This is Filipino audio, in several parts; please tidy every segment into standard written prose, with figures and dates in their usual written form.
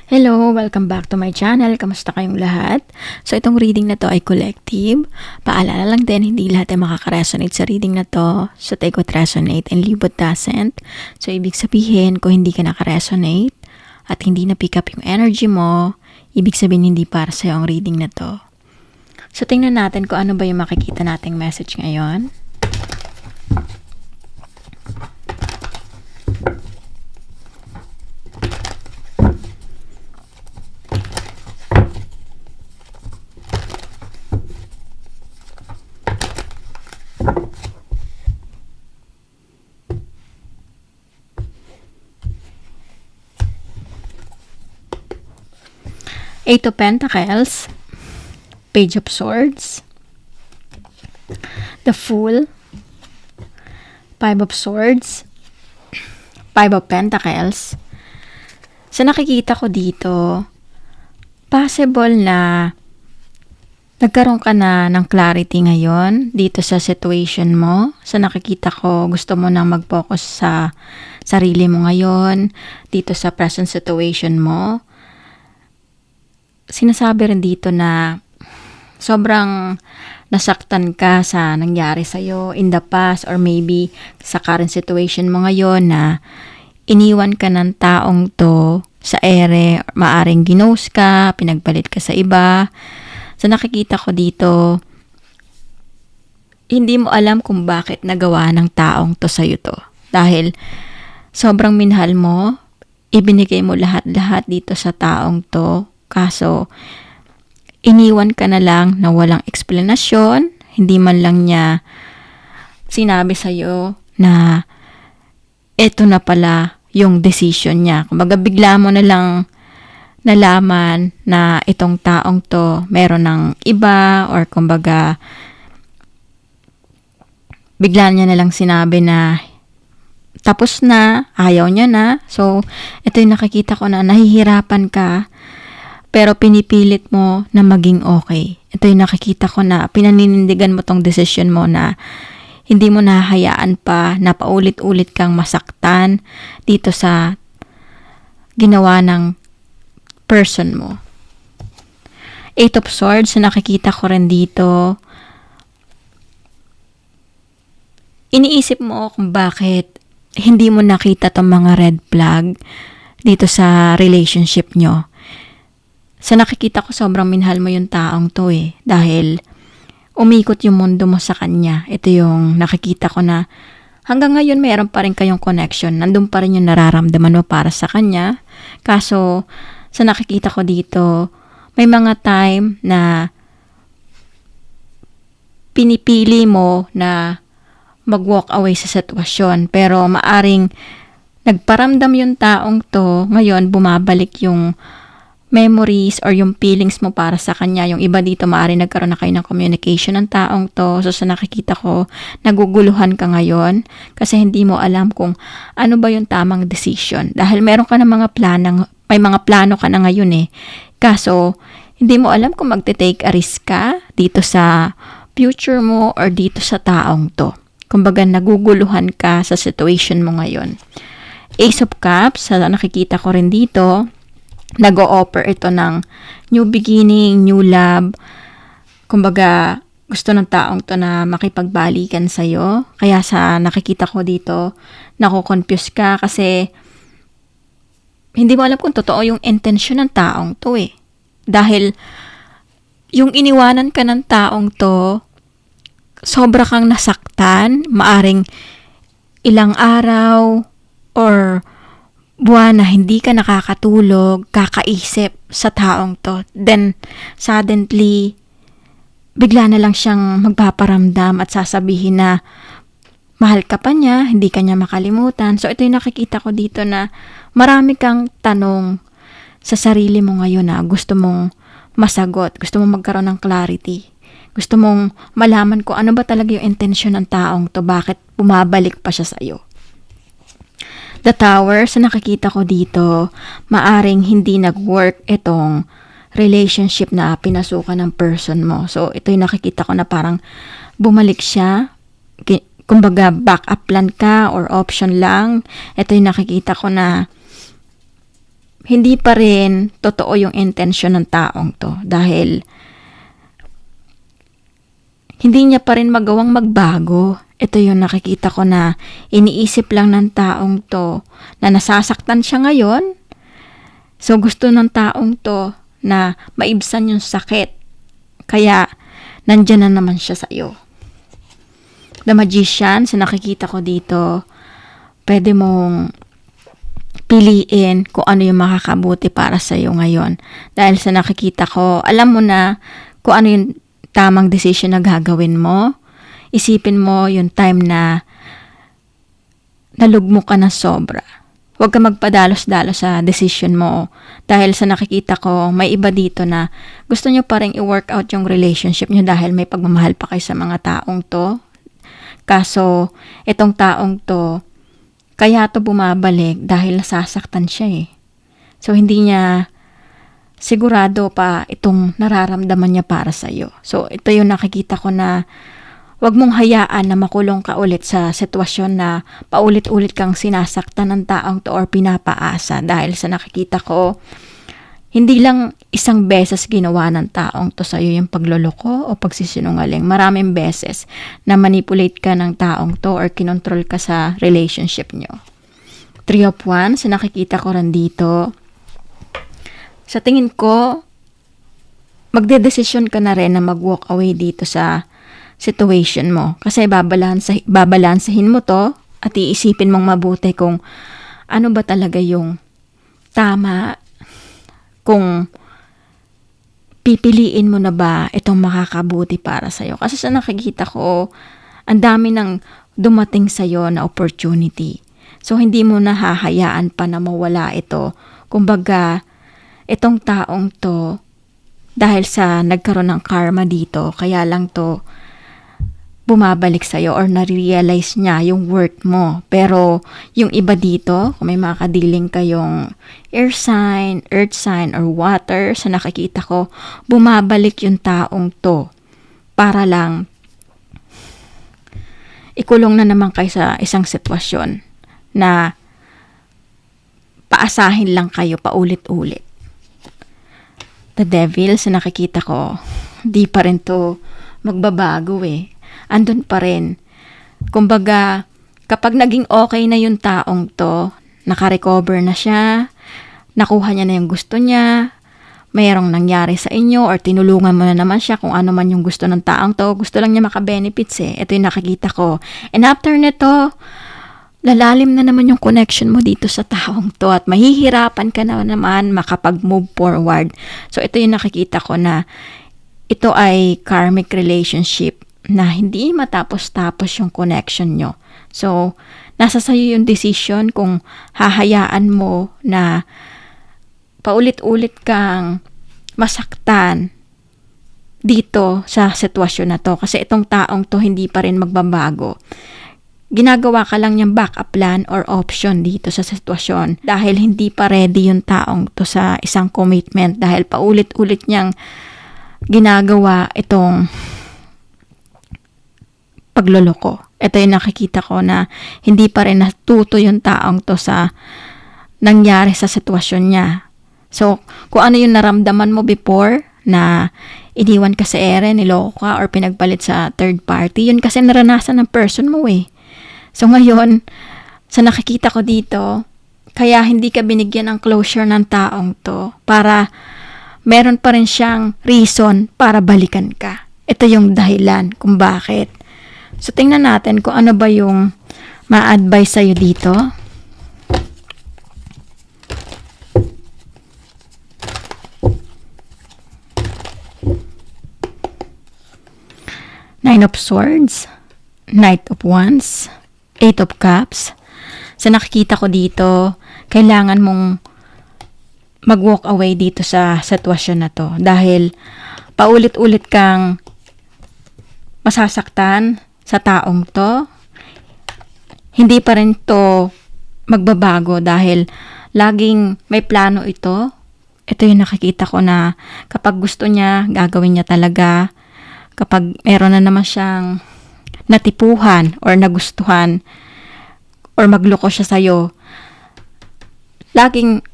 Hello! Welcome back to my channel. Kamusta kayong lahat? So, itong reading na to ay collective. Paalala lang din, hindi lahat ay makaka-resonate sa reading na to. So, take what resonate and leave what doesn't. So, ibig sabihin, kung hindi ka naka-resonate at hindi na-pick up yung energy mo, ibig sabihin hindi para sa'yo ang reading na to. So, tingnan natin kung ano ba yung makikita nating message ngayon. Eight of Pentacles, Page of Swords, the Fool, Five of Swords, Five of Pentacles. Sa nakikita ko dito, possible na nagkaroon ka na ng clarity ngayon dito sa situation mo. Sa nakikita ko, gusto mo nang mag-focus sa sarili mo ngayon, dito sa present situation mo. Sinasabi rin dito na sobrang nasaktan ka sa nangyari sa'yo in the past or maybe sa current situation mo ngayon na iniwan ka ng taong to sa ere, maaring ginost ka, pinagpalit ka sa iba. So nakikita ko dito, hindi mo alam kung bakit nagawa ng taong to sa'yo to. Dahil sobrang minahal mo, ibinigay mo lahat-lahat dito sa taong to. Kaso, iniwan ka na lang na walang eksplanasyon, hindi man lang niya sinabi sa'yo na eto na pala yung decision niya. Kumbaga, bigla mo na lang nalaman na itong taong to meron ng iba or kumbaga, bigla niya na lang sinabi na tapos na, ayaw niya na. So, ito yung nakikita ko na nahihirapan ka pero pinipilit mo na maging okay. Ito yung nakikita ko na pinaninindigan mo tong decision mo na hindi mo nahahayaan pa na paulit-ulit kang masaktan dito sa ginawa ng person mo. Eight of Swords, nakikita ko rin dito. Iniisip mo kung bakit hindi mo nakita tong mga red flag dito sa relationship nyo. Sa nakikita ko, sobrang minahal mo yung taong to dahil umikot yung mundo mo sa kanya. Ito yung nakikita ko na hanggang ngayon mayroon pa rin kayong connection. Nandun pa rin yung nararamdaman mo para sa kanya. Kaso, sa nakikita ko dito, may mga time na pinipili mo na mag-walk away sa sitwasyon. Pero maaring nagparamdam yung taong to, ngayon bumabalik yung memories or yung feelings mo para sa kanya. Yung iba dito, maaari nagkaroon na kayo ng communication ng taong to. So, sa nakikita ko, naguguluhan ka ngayon kasi hindi mo alam kung ano ba yung tamang decision. Dahil meron ka na may mga plano ka na ngayon Kaso, hindi mo alam kung magte-take a risk ka dito sa future mo or dito sa taong to. Kumbaga, naguguluhan ka sa situation mo ngayon. Ace of Cups, sa nakikita ko rin dito, nag-o-offer ito ng new beginning, new love. Kumbaga, gusto ng taong to na makipagbalikan sa'yo. Kaya sa nakikita ko dito, nakukonfuse ka kasi hindi mo alam kung totoo yung intention ng taong to Dahil yung iniwanan ka ng taong to, sobra kang nasaktan, maaring ilang araw or buwan na hindi ka nakakatulog, kakaisip sa taong to. Then, suddenly, bigla na lang siyang magpaparamdam at sasabihin na mahal ka pa niya, hindi ka niya makalimutan. So, ito yung nakikita ko dito na marami kang tanong sa sarili mo ngayon na gusto mong masagot, gusto mong magkaroon ng clarity. Gusto mong malaman kung ano ba talaga yung intention ng taong to, bakit bumabalik pa siya sa'yo. The Tower, sa nakikita ko dito, maaring hindi nag-work itong relationship na pinasukan ng person mo. So, ito yung nakikita ko na parang bumalik siya. Kumbaga, backup plan ka or option lang. Ito yung nakikita ko na hindi pa rin totoo yung intensyon ng taong to dahil hindi niya pa rin magawang magbago. Ito yung nakikita ko na iniisip lang ng taong to na nasasaktan siya ngayon. So gusto ng taong to na maibsan yung sakit. Kaya nandyan na naman siya sa iyo. The Magician, sa nakikita ko dito, pwede mong piliin kung ano yung makakabuti para sa iyo ngayon. Dahil sa nakikita ko, alam mo na kung ano yung tamang decision na gagawin mo. Isipin mo yung time na nalugmo ka na sobra. Huwag ka magpadalos-dalos sa decision mo. Dahil sa nakikita ko, may iba dito na gusto nyo pa rin i-work out yung relationship nyo dahil may pagmamahal pa kayo sa mga taong to. Kaso, itong taong to, kaya to bumabalik dahil nasasaktan siya eh. So, hindi niya sigurado pa itong nararamdaman niya para sa iyo. So, ito yung nakikita ko na wag mong hayaan na makulong ka ulit sa sitwasyon na paulit-ulit kang sinasaktan ng taong to or pinapaasa dahil sa nakikita ko, hindi lang isang beses ginawa ng taong to sa iyo yung pagloloko o pagsisinungaling. Maraming beses na manipulate ka ng taong to or kinontrol ka sa relationship nyo. 3 of Wands, nakikita ko rin dito. Sa tingin ko, magdedesisyon ka na rin na mag-walk away dito sa situation mo. Kasi babalansahin mo to at iisipin mong mabuti kung ano ba talaga yung tama, kung pipiliin mo na ba itong makakabuti para sa'yo. Kasi sa nakikita ko, ang dami nang dumating sa'yo na opportunity. So, hindi mo na hahayaan pa na mawala ito. Kumbaga, itong taong to, dahil sa nagkaroon ng karma dito, kaya lang to bumabalik sa'yo or nare-realize niya yung worth mo. Pero yung iba dito, kung may mga kadiling kayong air sign, earth sign, or water, sa nakikita ko, bumabalik yung taong to para lang ikulong na naman kayo sa isang sitwasyon na paasahin lang kayo paulit-ulit. The Devil, sa nakikita ko, di pa rin to magbabago eh. Andun pa rin. Kumbaga, kapag naging okay na yung taong to, naka-recover na siya, nakuha niya na yung gusto niya, mayroong nangyari sa inyo, or tinulungan mo na naman siya kung ano man yung gusto ng taong to, gusto lang niya maka-benefits eh. Ito yung nakikita ko. And after nito, lalalim na naman yung connection mo dito sa taong to at mahihirapan ka na naman makapag-move forward. So, ito yung nakikita ko na ito ay karmic relationship na hindi matapos-tapos yung connection nyo. So, nasa sayo yung decision kung hahayaan mo na paulit-ulit kang masaktan dito sa sitwasyon na to. Kasi itong taong to hindi pa rin magbabago. Ginagawa ka lang niyang backup plan or option dito sa sitwasyon dahil hindi pa ready yung taong to sa isang commitment dahil paulit-ulit niyang ginagawa itong pagloloko. Ito yung nakikita ko na hindi pa rin natuto yung taong to sa nangyari sa sitwasyon niya. So, kung ano yung naramdaman mo before na iniwan ka sa ere, niloko ka or pinagpalit sa third party, yun kasi naranasan ng person mo eh. So ngayon, sa nakikita ko dito, kaya hindi ka binigyan ng closure ng taong to para meron pa rin siyang reason para balikan ka. Ito yung dahilan kung bakit. So tingnan natin kung ano ba yung ma-advise sa'yo dito. Nine of Swords, Knight of Wands, 8 of Cups. Sa nakikita ko dito, kailangan mong mag-walk away dito sa sitwasyon na to. Dahil paulit-ulit kang masasaktan sa taong to. Hindi pa rin to magbabago dahil laging may plano ito. Ito yung nakikita ko na kapag gusto niya, gagawin niya talaga. Kapag meron na naman siyang natipuhan or nagustuhan or magloko siya sa'yo, laging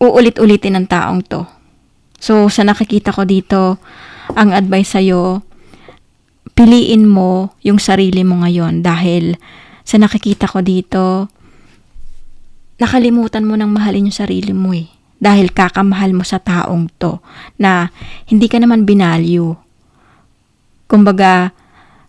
uulit-ulitin ng taong to. So, sa nakikita ko dito, ang advice sa'yo, piliin mo yung sarili mo ngayon dahil sa nakikita ko dito, nakalimutan mo nang mahalin yung sarili mo eh. Dahil kakamahal mo sa taong to na hindi ka naman binalue. Kumbaga,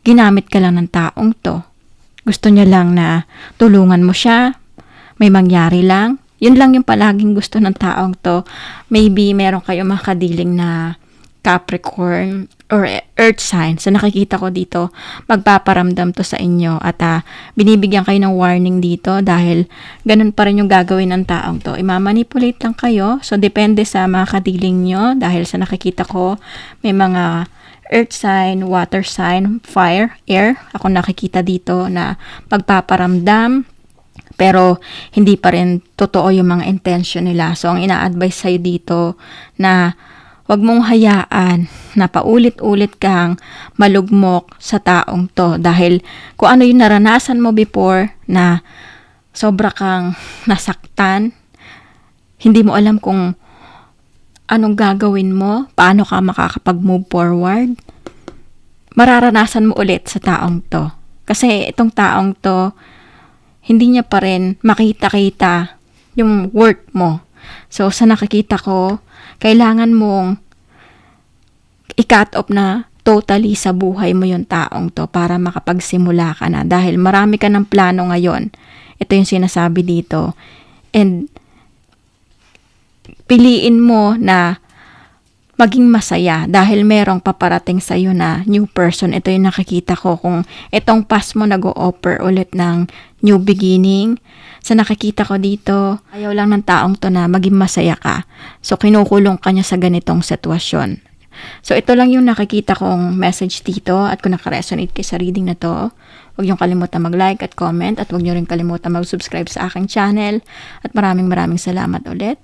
ginamit ka lang ng taong to. Gusto niya lang na tulungan mo siya, may mangyari lang. Yun lang yung palaging gusto ng taong to. Maybe meron kayo makadiling na Capricorn or Earth sign. So nakikita ko dito, magpaparamdam to sa inyo at binibigyan kayo ng warning dito dahil ganun pa rin yung gagawin ng taong to. Imamanipulate lang kayo. So depende sa mga kadiling nyo dahil sa nakikita ko may mga Earth sign, water sign, fire, air. Ako nakikita dito na magpaparamdam pero hindi pa rin totoo yung mga intention nila. So ang ina-advise sa'yo dito na huwag mong hayaan na paulit-ulit kang malugmok sa taong to dahil kung ano yung naranasan mo before na sobra kang nasaktan, hindi mo alam kung anong gagawin mo, paano ka makakapag-move forward, mararanasan mo ulit sa taong to. Kasi itong taong to, hindi niya pa rin makita-kita yung worth mo. So sa nakikita ko, kailangan mong i-cut off na totally sa buhay mo yung taong to para makapagsimula ka na. Dahil marami ka ng plano ngayon. Ito yung sinasabi dito. And piliin mo na maging masaya dahil merong paparating sa'yo na new person. Ito yung nakikita ko kung itong past mo nag-o-offer ulit ng new beginning. Sa nakikita ko dito, ayaw lang ng taong to na maging masaya ka. So, kinukulong ka niya sa ganitong sitwasyon. So, ito lang yung nakikita kong message dito at kung nakaresonate kayo sa reading na to, huwag niyong kalimutan mag-like at comment at huwag niyo rin kalimutan mag-subscribe sa aking channel at maraming salamat ulit.